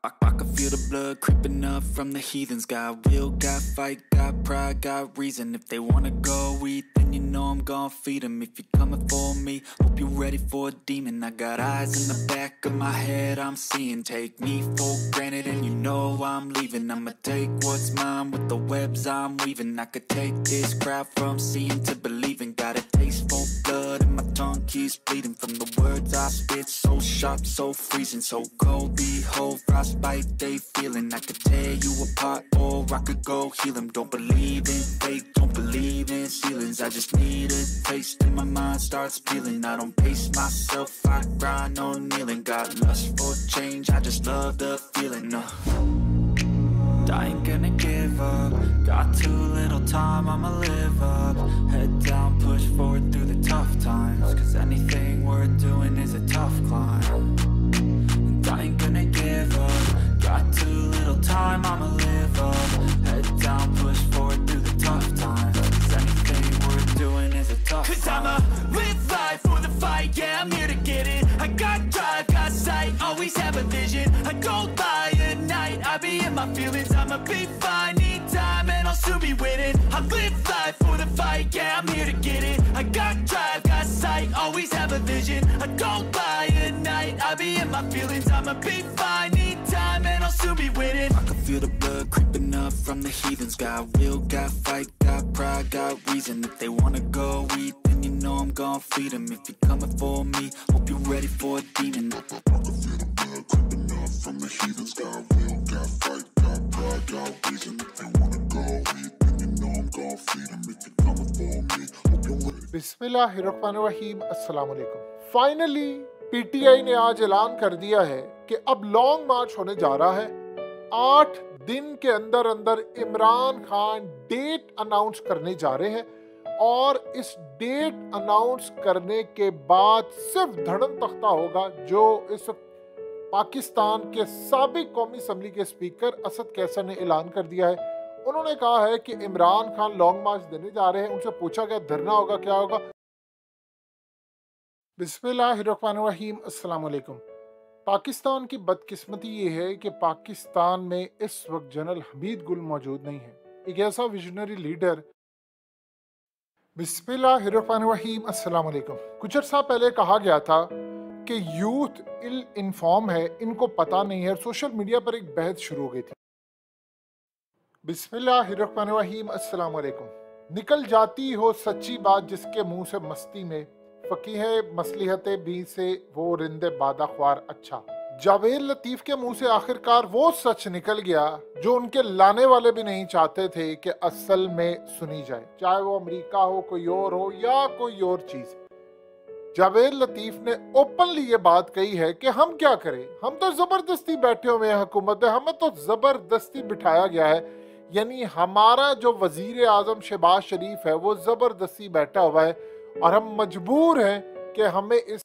I can feel the blood creeping up from the heathens. Got will, got fight, got pride, got reason. If they wanna go eat, then you know I'm gon' feed them. If you're coming for me, hope you're ready for a demon. I got eyes in the back of my head, I'm seeing. Take me for granted and you know I'm leaving. I'ma take what's mine with the webs I'm weaving. I could take this crowd from seeing to believing. Got a taste for blood and my tongue keeps bleeding. From the words I spit, so sharp, so freezing. So cold, behold, frostbite they feeling. I could tear you apart or I could go heal them. Don't believe in fate, don't believe in ceilings. I just need a taste and my mind starts peeling. I don't pace myself, I grind on kneeling. Got lust for change, I just love the feeling. I ain't gonna give up. Got too little time, I'ma live up. Head down, push forward through the tough times. Cause anything worth doing is a tough climb. And I ain't gonna give up. Got too little time, I'ma live up. Head down, push forward through the tough times. Cause anything worth doing is a tough climb. Cause I'ma live life for the fight, yeah, I'm here to get it. I got drive, got sight, always have a vision. I don't lie at night, I be in my feelings. I'ma be fine, need time and I'll soon be winning. I live life for the fight, yeah, I'm here to get it. I got drive, got sight, always have a vision. I don't lie at night, I be in my feelings. I'ma be fine, need time and I'll soon be winning. I can feel the blood creeping up from the heathens. Got will, got fight, got pride, got reason. If they wanna go eat, then you know I'm gon' feed them. If you're coming for me, hope you're ready for a demon. I can feel the blood creeping up from the heathens. Got will, got fight, got pride, got reason. If they wanna go eat, then you know I'm gon' feed them. If you're coming for me, hope you're ready. बिस्मिल्लाहिर्रहमानिर्रहीम, अस्सलाम वालेकुम। Finally PTI ने आज ऐलान कर दिया है कि अब लॉन्ग मार्च होने जा रहा है। 8 दिन के अंदर अंदर इमरान खान डेट अनाउंस करने जा रहे हैं और इस डेट अनाउंस करने के बाद सिर्फ धड़म तख्ता होगा जो इस पाकिस्तान के साबिक कौमी असम्बली के स्पीकर असद कैसर ने ऐलान कर दिया है। उन्होंने कहा है कि इमरान खान लॉन्ग मार्च देने जा रहे हैं। उनसे पूछा गया धरना होगा, क्या होगा। बिस्मिल्लाहिर्रहमानिर्रहीम, अस्सलाम वालेकुम। पाकिस्तान की बदकिस्मती ये है कि पाकिस्तान में इस वक्त जनरल हमीद गुल मौजूद नहीं है, एक ऐसा विजनरी लीडर। बिस्मिल्लाहिर्रहमानिर्रहीम, अस्सलाम वालेकुम। कुछ अर्सा पहले कहा गया था कि यूथ इल इन्फॉर्म है, इनको पता नहीं है, और सोशल मीडिया पर एक बहस शुरू हो गई थी। बिस्मिल्लाहिर्रहमानिर्रहीम, अस्सलाम वालेकुम। निकल जाती हो सच्ची बात जिसके मुंह से मस्ती में, फकीह मसलिहते भी से वो रिंदे बादा ख्वार अच्छा। जावेद लतीफ के मुंह से आखिरकार वो सच निकल गया जो उनके लाने वाले भी नहीं चाहते थे कि असल में सुनी जाए, चाहे वो अमेरिका हो, कोई और हो या कोई और चीज। जावेद लतीफ ने ओपनली ये बात कही है कि हम क्या करें, हम तो जबरदस्ती बैठे हुए हैं हुकूमत में, हमें तो जबरदस्ती बिठाया गया है। यानी हमारा जो वजीर आजम शहबाज शरीफ है वो जबरदस्ती बैठा हुआ है और हम मजबूर हैं कि हमें इस